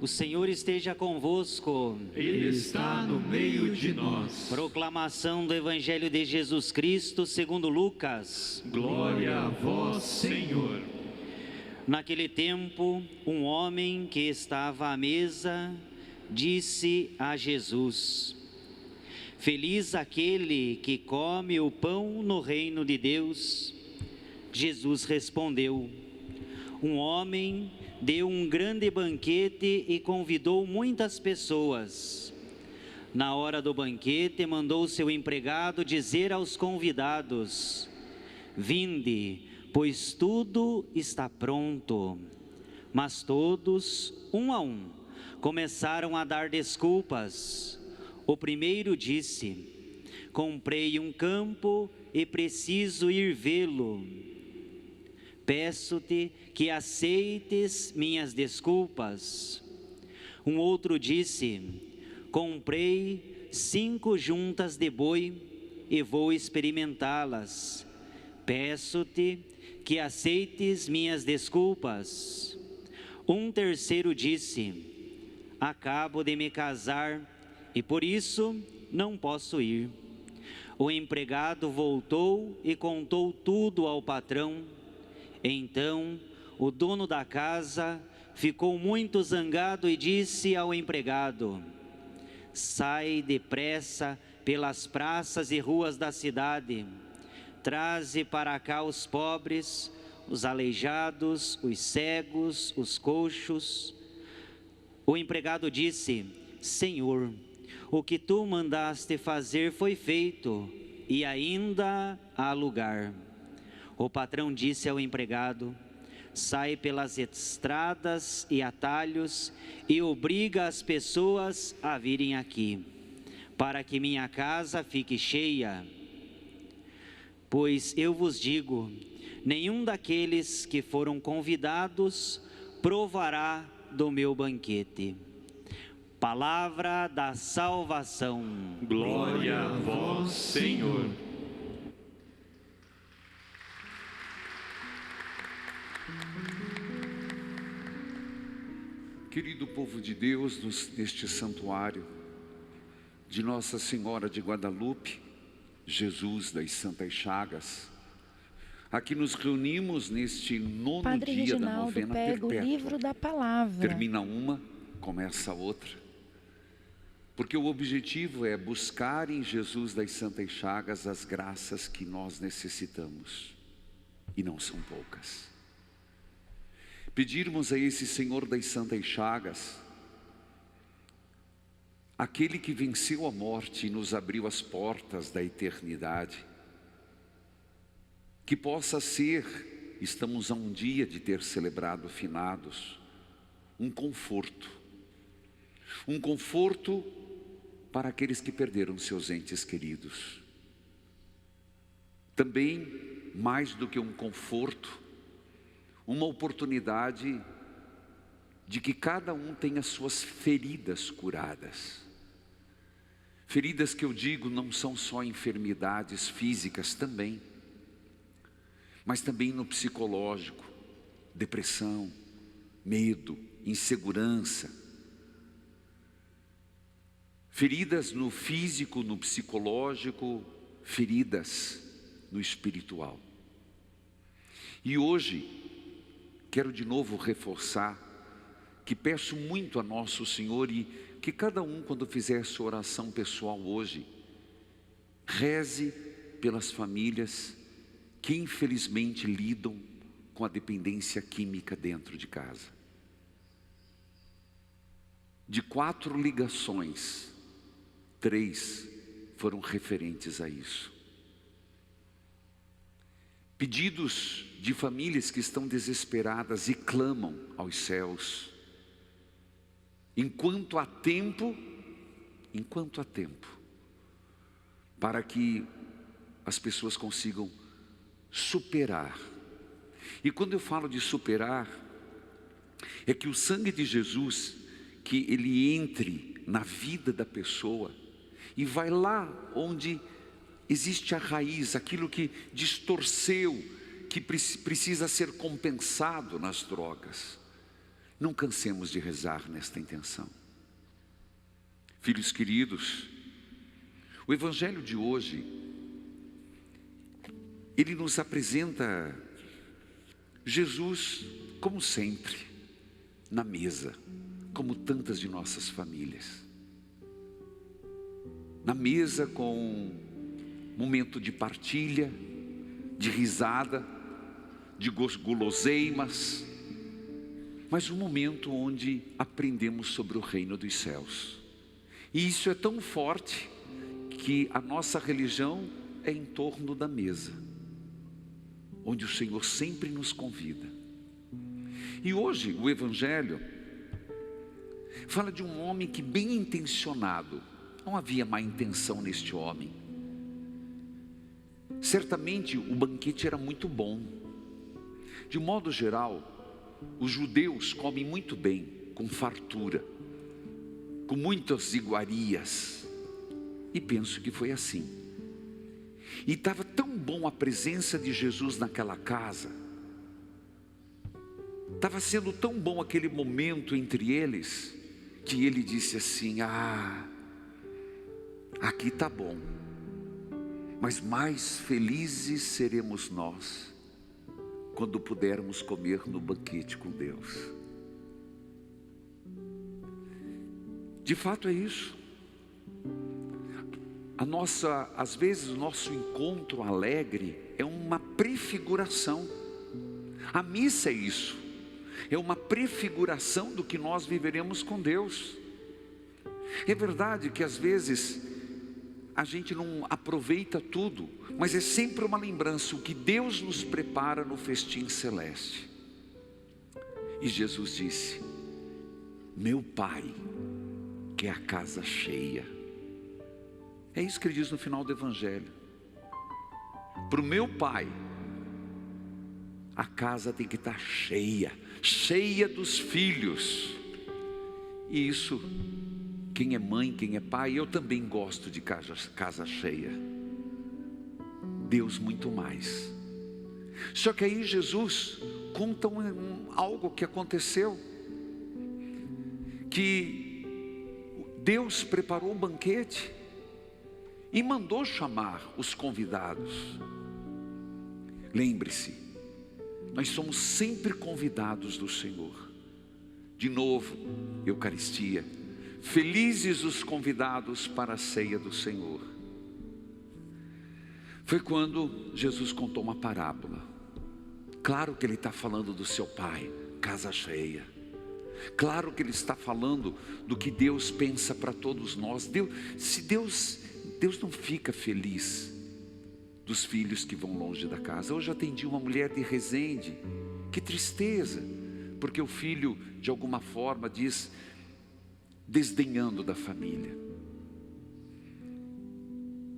O Senhor esteja convosco. Ele está no meio de nós. Proclamação do Evangelho de Jesus Cristo segundo Lucas. Glória a vós, Senhor. Naquele tempo, um homem que estava à mesa disse a Jesus: Feliz aquele que come o pão no reino de Deus. Jesus respondeu: Um homem deu um grande banquete e convidou muitas pessoas. Na hora do banquete, mandou seu empregado dizer aos convidados: Vinde, pois tudo está pronto. Mas todos, um a um, começaram a dar desculpas. O primeiro disse: Comprei um campo e preciso ir vê-lo. Peço-te que aceites minhas desculpas. Um outro disse: Comprei 5 juntas de boi e vou experimentá-las. Peço-te que aceites minhas desculpas. Um terceiro disse: Acabo de me casar e por isso não posso ir. O empregado voltou e contou tudo ao patrão. Então, o dono da casa ficou muito zangado e disse ao empregado: Sai depressa pelas praças e ruas da cidade, traze para cá os pobres, os aleijados, os cegos, os coxos. O empregado disse: Senhor, o que tu mandaste fazer foi feito, e ainda há lugar. O patrão disse ao empregado: Sai pelas estradas e atalhos e obriga as pessoas a virem aqui, para que minha casa fique cheia. Pois eu vos digo, nenhum daqueles que foram convidados provará do meu banquete. Palavra da salvação. Glória a vós, Senhor. Querido povo de Deus, neste santuário de Nossa Senhora de Guadalupe, Jesus das Santas Chagas, aqui nos reunimos neste nono Padre dia da Reginaldo novena pega perpétua. o livro da palavra. Termina uma, começa a outra. Porque o objetivo é buscar em Jesus das Santas Chagas as graças que nós necessitamos. E não são poucas. Pedirmos a esse Senhor das Santas Chagas, aquele que venceu a morte e nos abriu as portas da eternidade, que possa ser, estamos a um dia de ter celebrado finados, um conforto para aqueles que perderam seus entes queridos. Também, mais do que um conforto, uma oportunidade de que cada um tenha suas feridas curadas. Feridas que eu digo não são só enfermidades físicas também, mas também no psicológico, depressão, medo, insegurança. Feridas no físico, no psicológico, feridas no espiritual. E hoje, quero de novo reforçar que peço muito a Nosso Senhor e que cada um, quando fizer sua oração pessoal hoje, reze pelas famílias que infelizmente lidam com a dependência química dentro de casa. De 4 ligações, 3 foram referentes a isso. Pedidos de famílias que estão desesperadas e clamam aos céus. Enquanto há tempo, para que as pessoas consigam superar. E quando eu falo de superar, é que o sangue de Jesus, que ele entre na vida da pessoa e vai lá onde existe a raiz, aquilo que distorceu, que precisa ser compensado nas drogas, Não cansemos de rezar nesta intenção. Filhos queridos, o Evangelho de hoje, ele nos apresenta Jesus, como sempre, na mesa, como tantas de nossas famílias. Na mesa com momento de partilha, de risada, de guloseimas, mas um momento onde aprendemos sobre o reino dos céus. E isso é tão forte que a nossa religião é em torno da mesa, onde o Senhor sempre nos convida. E hoje o Evangelho fala de um homem que, bem intencionado, não havia má intenção neste homem. Certamente o banquete era muito bom. De modo geral, os judeus comem muito bem, com fartura, com muitas iguarias. E penso que foi assim. E estava tão bom a presença de Jesus naquela casa, estava sendo tão bom aquele momento entre eles, que ele disse assim: aqui está bom, mas mais felizes seremos nós quando pudermos comer no banquete com Deus. De fato é isso. Às vezes o nosso encontro alegre é uma prefiguração. A missa é isso, é uma prefiguração do que nós viveremos com Deus. É verdade que às vezes a gente não aproveita tudo, mas é sempre uma lembrança, o que Deus nos prepara no festim celeste. E Jesus disse: meu Pai quer a casa cheia. É isso que ele diz no final do Evangelho. Para o meu Pai, a casa tem que estar cheia, cheia dos filhos. E isso, quem é mãe, quem é pai, eu também gosto de casa cheia. Deus muito mais. Só que aí Jesus conta algo que aconteceu, que Deus preparou um banquete e mandou chamar os convidados. Lembre-se, nós somos sempre convidados do Senhor. De novo, Eucaristia. Felizes os convidados para a ceia do Senhor. Foi quando Jesus contou uma parábola. Claro que ele está falando do seu Pai, casa cheia. Claro que ele está falando do que Deus pensa para todos nós. Deus não fica feliz dos filhos que vão longe da casa. Hoje eu atendi uma mulher de Resende, que tristeza, porque o filho de alguma forma desdenhando da família.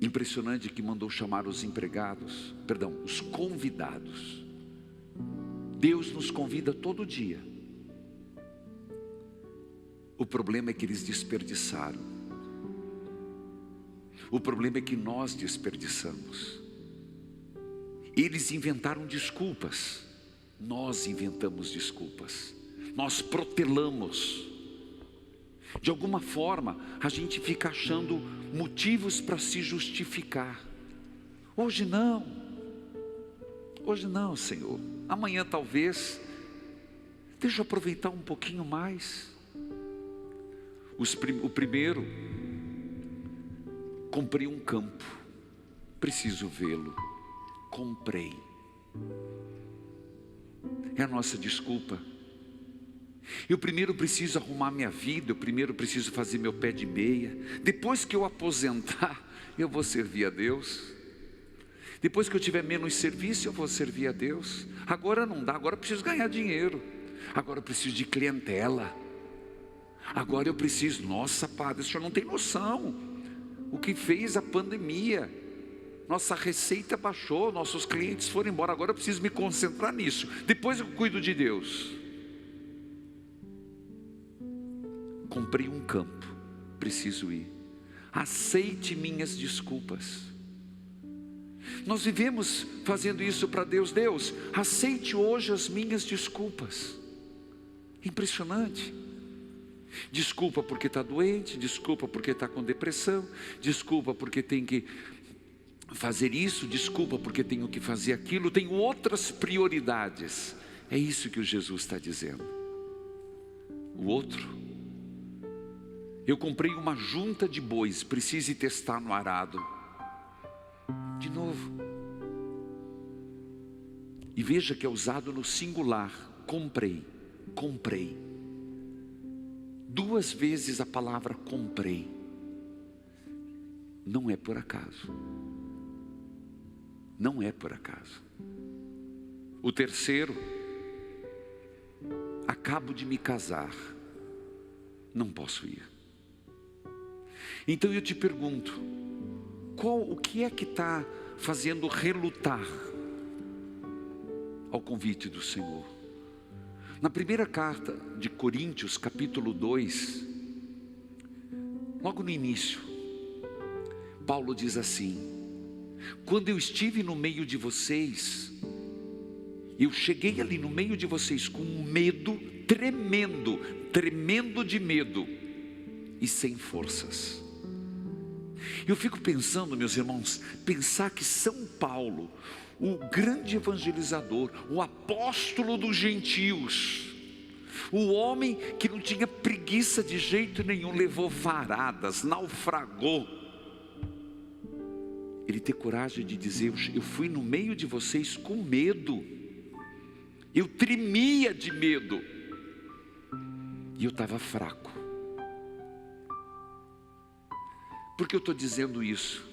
Impressionante que mandou chamar os os convidados. Deus nos convida todo dia. O problema é que eles desperdiçaram. O problema é que nós desperdiçamos. Eles inventaram desculpas, nós inventamos desculpas, nós protelamos. De alguma forma, a gente fica achando motivos para se justificar. Hoje não, Senhor, amanhã talvez, deixa eu aproveitar um pouquinho mais. O primeiro, comprei um campo, preciso vê-lo, comprei. É a nossa desculpa. Eu primeiro preciso arrumar minha vida, eu primeiro preciso fazer meu pé de meia. Depois que eu aposentar, eu vou servir a Deus. Depois que eu tiver menos serviço, eu vou servir a Deus. Agora não dá, agora eu preciso ganhar dinheiro. Agora eu preciso de clientela. Agora eu preciso, nossa Padre, o senhor não tem noção o que fez a pandemia. Nossa receita baixou, nossos clientes foram embora, agora eu preciso me concentrar nisso. Depois eu cuido de Deus. Comprei um campo, preciso ir. Aceite minhas desculpas. Nós vivemos fazendo isso para Deus. Deus, aceite hoje as minhas desculpas. Impressionante. Desculpa porque está doente, desculpa porque está com depressão, desculpa porque tem que fazer isso, desculpa porque tenho que fazer aquilo, tenho outras prioridades. É isso que o Jesus está dizendo. O outro, eu comprei uma junta de bois, precise testar no arado. De novo. E veja que é usado no singular. Comprei. 2 vezes a palavra comprei. Não é por acaso. Não é por acaso. O terceiro, acabo de me casar, não posso ir. Então eu te pergunto, o que é que está fazendo relutar ao convite do Senhor? Na primeira carta de Coríntios, capítulo 2, logo no início, Paulo diz assim: quando eu estive no meio de vocês, eu cheguei ali no meio de vocês com um medo tremendo de medo e sem forças. Eu fico pensando, meus irmãos, pensar que São Paulo, o grande evangelizador, o apóstolo dos gentios, o homem que não tinha preguiça de jeito nenhum, levou varadas, naufragou, ele ter coragem de dizer: eu fui no meio de vocês com medo, eu tremia de medo, e eu estava fraco. Por que eu estou dizendo isso?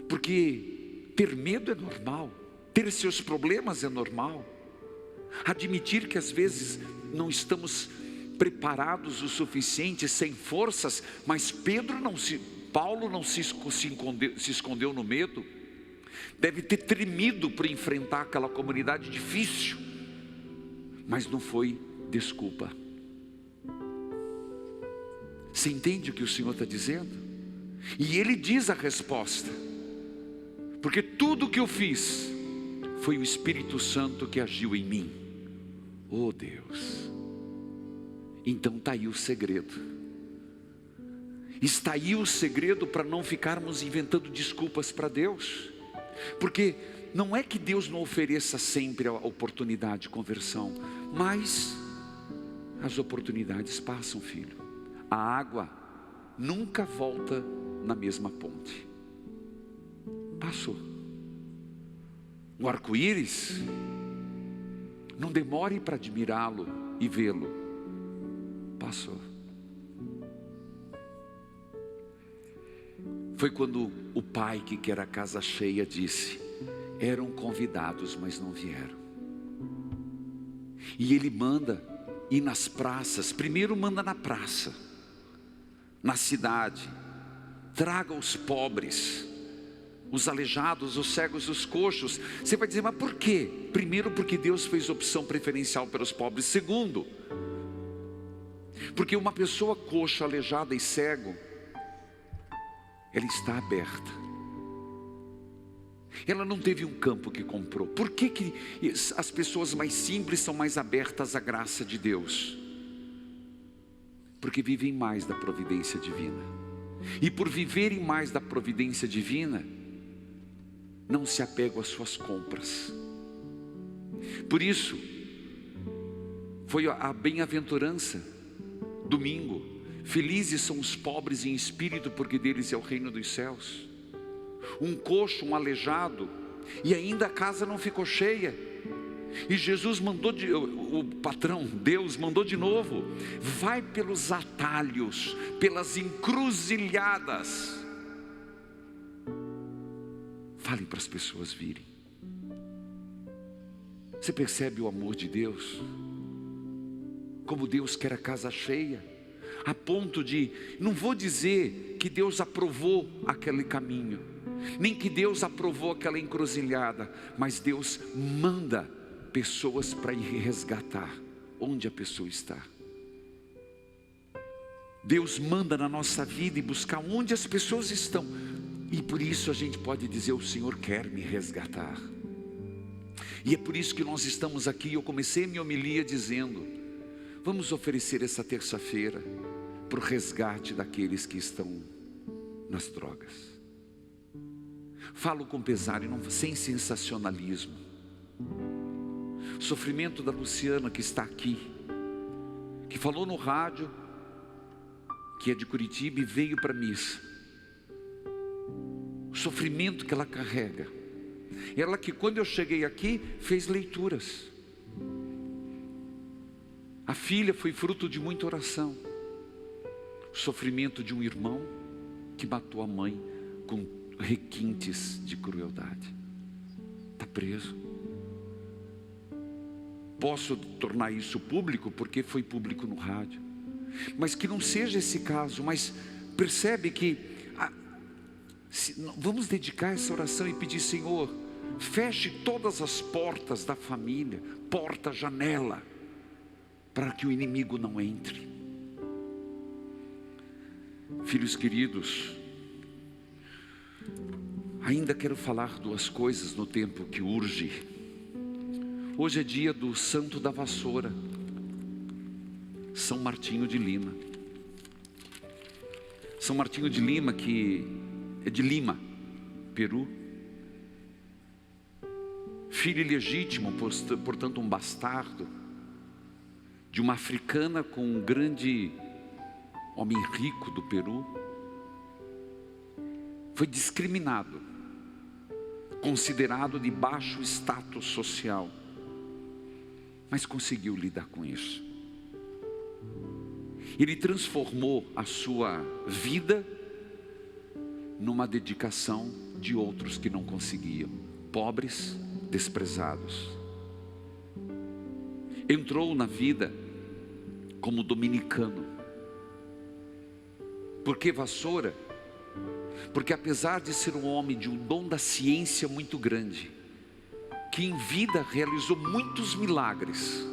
Porque ter medo é normal, ter seus problemas é normal, admitir que às vezes não estamos preparados o suficiente, sem forças, mas Paulo não se escondeu no medo, deve ter tremido para enfrentar aquela comunidade difícil, mas não foi desculpa. Você entende o que o Senhor está dizendo? E Ele diz a resposta: porque tudo o que eu fiz foi o Espírito Santo que agiu em mim. Oh Deus! Então está aí o segredo. Está aí o segredo para não ficarmos inventando desculpas para Deus. Porque não é que Deus não ofereça sempre a oportunidade de conversão, mas as oportunidades passam, filho. A água nunca volta na mesma ponte. Passou. O arco-íris, não demore para admirá-lo e vê-lo. Passou. Foi quando o pai que quer a casa cheia disse: eram convidados, mas não vieram. E ele manda ir nas praças. Primeiro manda na praça, na cidade: traga os pobres, os aleijados, os cegos, os coxos. Você vai dizer: mas por quê? Primeiro, porque Deus fez opção preferencial pelos pobres. Segundo, porque uma pessoa coxa, aleijada e cego, ela está aberta. Ela não teve um campo que comprou. Por que as pessoas mais simples são mais abertas à graça de Deus? Porque vivem mais da providência divina. E por viverem mais da providência divina, não se apegam às suas compras. Por isso, foi a bem-aventurança, domingo: felizes são os pobres em espírito, porque deles é o reino dos céus. Um coxo, um aleijado, e ainda a casa não ficou cheia. E Jesus mandou, o patrão, Deus mandou de novo: vai pelos atalhos, pelas encruzilhadas, fale para as pessoas virem. Você percebe o amor de Deus? Como Deus quer a casa cheia, a ponto de, não vou dizer que Deus aprovou aquele caminho, nem que Deus aprovou aquela encruzilhada, mas Deus manda pessoas para ir resgatar onde a pessoa está. Deus manda na nossa vida e buscar onde as pessoas estão. E por isso a gente pode dizer: o Senhor quer me resgatar. E é por isso que nós estamos aqui. Eu comecei minha homilia dizendo: Vamos oferecer essa terça-feira para o resgate daqueles que estão nas drogas. Falo com pesar e não, sem sensacionalismo. O sofrimento da Luciana, que está aqui, que falou no rádio, que é de Curitiba e veio para a missa. O sofrimento que ela carrega. Ela que, quando eu cheguei aqui, fez leituras. A filha foi fruto de muita oração. O sofrimento de um irmão que matou a mãe com requintes de crueldade. Está preso. Posso tornar isso público porque foi público no rádio. Mas que não seja esse caso. Mas percebe que vamos dedicar essa oração e pedir: Senhor, feche todas as portas da família, porta, janela, para que o inimigo não entre. Filhos queridos, ainda quero falar duas coisas no tempo que urge. Hoje é dia do Santo da Vassoura, São Martinho de Lima. São Martinho de Lima, que é de Lima, Peru. Filho ilegítimo, portanto um bastardo, de uma africana com um grande homem rico do Peru. Foi discriminado, considerado de baixo status social, mas conseguiu lidar com isso. Ele transformou a sua vida numa dedicação de outros que não conseguiam, pobres, desprezados. Entrou na vida como dominicano. Por que vassoura? Porque apesar de ser um homem de um dom da ciência muito grande, que em vida realizou muitos milagres,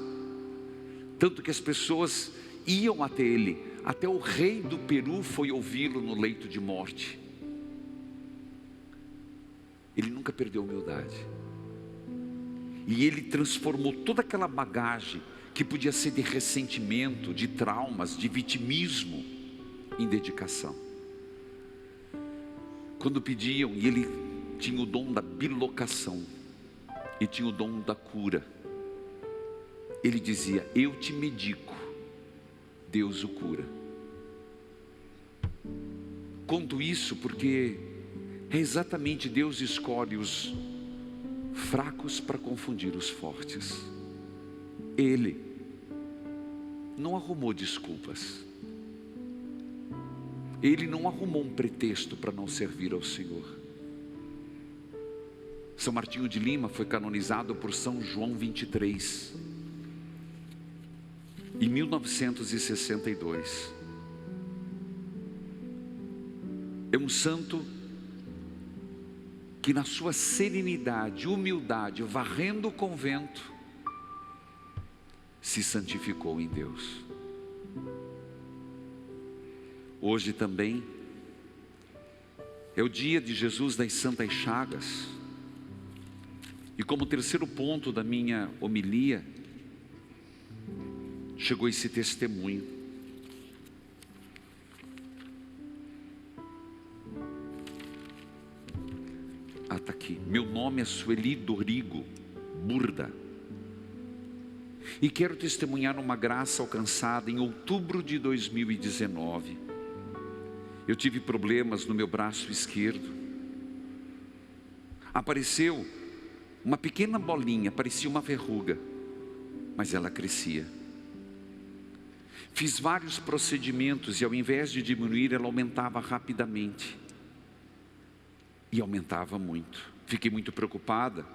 tanto que as pessoas iam até ele, até o rei do Peru foi ouvi-lo no leito de morte. Ele nunca perdeu a humildade. E ele transformou toda aquela bagagem que podia ser de ressentimento, de traumas, de vitimismo, em dedicação. Quando pediam, e ele tinha o dom da bilocação, e tinha o dom da cura, ele dizia: eu te medico, Deus o cura. Conto isso porque é exatamente Deus escolhe os fracos para confundir os fortes. Ele não arrumou desculpas. Ele não arrumou um pretexto para não servir ao Senhor. São Martinho de Lima foi canonizado por São João 23 em 1962. É um santo que na sua serenidade, humildade, varrendo o convento, se santificou em Deus. Hoje também é o dia de Jesus das Santas Chagas. E como terceiro ponto da minha homilia, chegou esse testemunho. Está aqui. Meu nome é Sueli Dorigo Burda. E quero testemunhar uma graça alcançada em outubro de 2019. Eu tive problemas no meu braço esquerdo. Apareceu uma pequena bolinha, parecia uma verruga, mas ela crescia. Fiz vários procedimentos e ao invés de diminuir, ela aumentava rapidamente. E aumentava muito. Fiquei muito preocupada.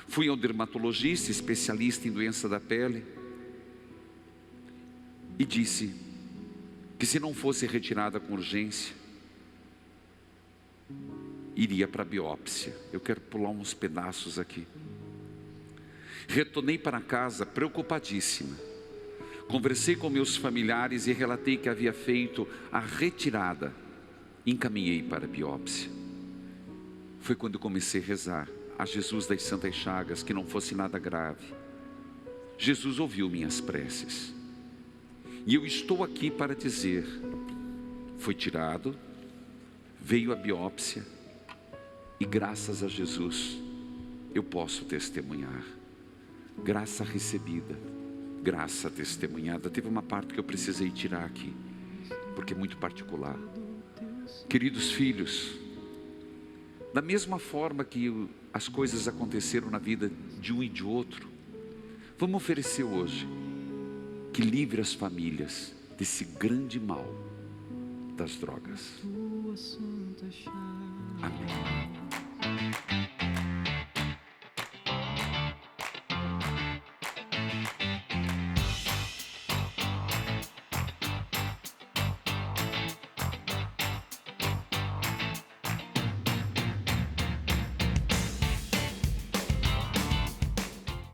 Fui ao dermatologista, especialista em doença da pele, e disse que se não fosse retirada com urgência, iria para a biópsia. Eu quero pular uns pedaços aqui. Retornei para casa preocupadíssima. Conversei com meus familiares e relatei que havia feito a retirada. Encaminhei para a biópsia. Foi quando comecei a rezar a Jesus das Santas Chagas que não fosse nada grave. Jesus ouviu minhas preces. E eu estou aqui para dizer, foi tirado, veio a biópsia, e graças a Jesus, eu posso testemunhar. Graça recebida, graça testemunhada. Teve uma parte que eu precisei tirar aqui, porque é muito particular. Queridos filhos, da mesma forma que as coisas aconteceram na vida de um e de outro, vamos oferecer hoje que livre as famílias desse grande mal das drogas. Amém.